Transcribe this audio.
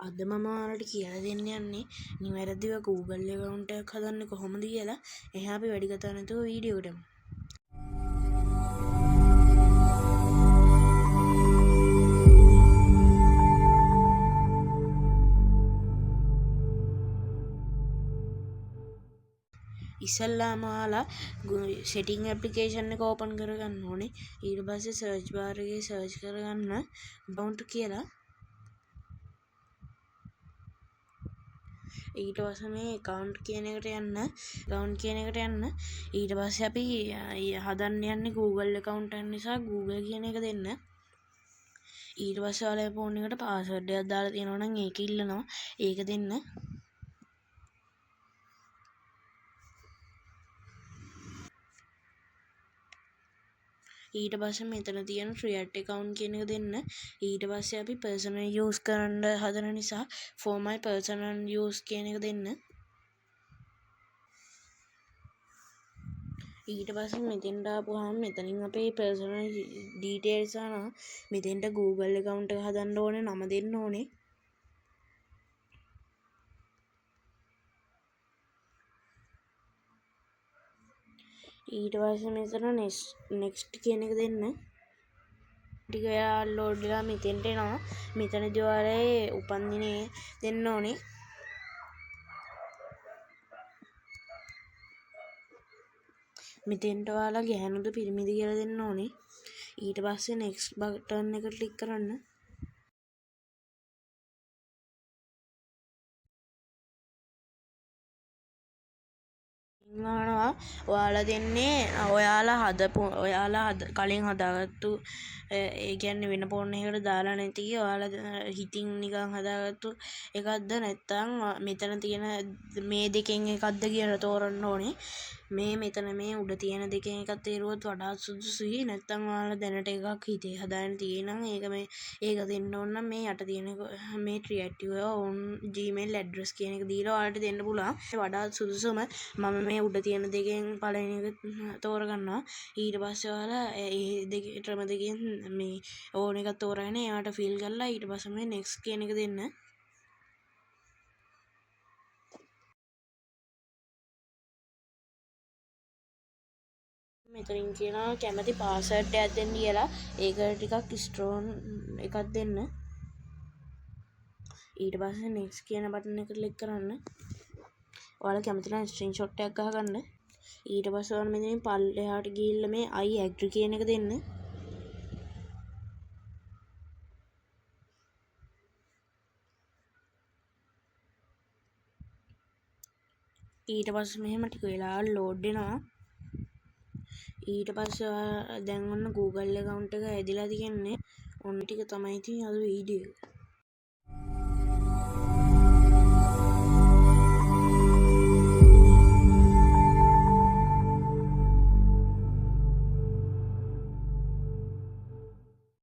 අද මම ඔයාලට කියලා දෙන්න යන්නේ නිවැරදිව Google account එකක් හදන්නේ කොහොමද කියලා. එහෙනම් අපි වැඩි කතා නැතුව වීඩියෝ එකට යමු. ඉස්සල්ලාම ඔයාලා setting application එක open කරගන්න ඕනේ. ඊට පස්සේ search bar එකේ search කරගන්න account කියලා. ඊට පස්සේ මේ account කියන එකට යන්න ඊට පස්සේ අපි හදන්න යන්නේ Google account එක නිසා Google කියන එක දෙන්න. ඊට පස්සේ ඔයාලගේ phone එකට password එකක් දාලා තියෙනවා නම් ඒක ඉල්ලනවා. ඒක දෙන්න. ඊට පස්සේ මෙතන තියෙන create account කියන එක දෙන්න. ඊට පස්සේ අපි personal use කරන්න හදන නිසා for my personal use කියන එක දෙන්න. ඊට පස්සේ මෙතෙන්ට ආපුවාම මෙතනින් අපේ personal details ආනවා. මෙතෙන්ට Google account එක හදන්න ඕනේ, නම දෙන්න ඕනේ. ඊට පස්සේ මෙතන next කියන එක දෙන්න. ටික load වෙලා මෙතෙන්ට එනවා. මෙතනදී ඔයාලගේ උපන්දිනේ දෙන්න ඕනේ. මෙතෙන්ට ඔයාලා ගැහණුද පිරිමිද කියලා දෙන්න ඕනේ. ඊට පස්සේ next button එක click කරන්න. ඔයාලා දෙන්නේ ඔයාලා කලින් හදාගත්තු ඒ කියන්නේ වෙන ෆෝන් එකකට දාලා නැති ඔයාලා හිතින් නිකන් හදාගත්තු එකක්ද නැත්නම් මෙතන තියෙන මේ දෙකෙන් එකක්ද කියලා තෝරන්න ඕනේ. මෙතන මේ උඩ තියෙන දෙකෙන් එකක් තේරුවොත් වඩා සුදුසුයි. නැත්නම් ඔයාලා දැනට එකක් හිතේ හදාගෙන තියෙනම් ඒක දෙන්න ඕන නම් මේ යට තියෙන මේ creative on Gmail address කියන එක දීලා ඔයාලට දෙන්න පුළුවන්. වඩා සුදුසුම මම මේ උඩ තියෙන දෙකෙන් පළවෙනි එක තෝරගන්නවා. ඊට පස්සේ ඔයාලා ඒ ක්‍රම දෙකෙන් මේ ඕන එකක් තෝරගෙන එයාට fill කරලා ඊට පස්සේ මේ next කියන එක දෙන්න. මෙතනින් කියනවා කැමති පාස්වර්ඩ් එකක් දෙන්න කියලා. ඒකට ටිකක් ස්ට්‍රෝන් එකක් දෙන්න. ඊට පස්සේ next කියන බටන් එක ක්ලික් කරන්න. ඔයාලා කැමති නම් ස්ක්‍රීන්ෂොට් එකක් ගහගන්න. ඊට පස්සේ ඔයාලා මෙතනින් පල්ලෙහාට ගිහිල්ලා මේ I agree කියන එක දෙන්න. ඊට පස්සේ මෙහෙම ටික වෙලාවක් load වෙනවා. ඊට පස්සේ දැන් ඔන්න Google account එක ඇදිලා තියෙන්නේ. ඔන්න ටික තමයි ඉතින් අද වීඩියෝ එක.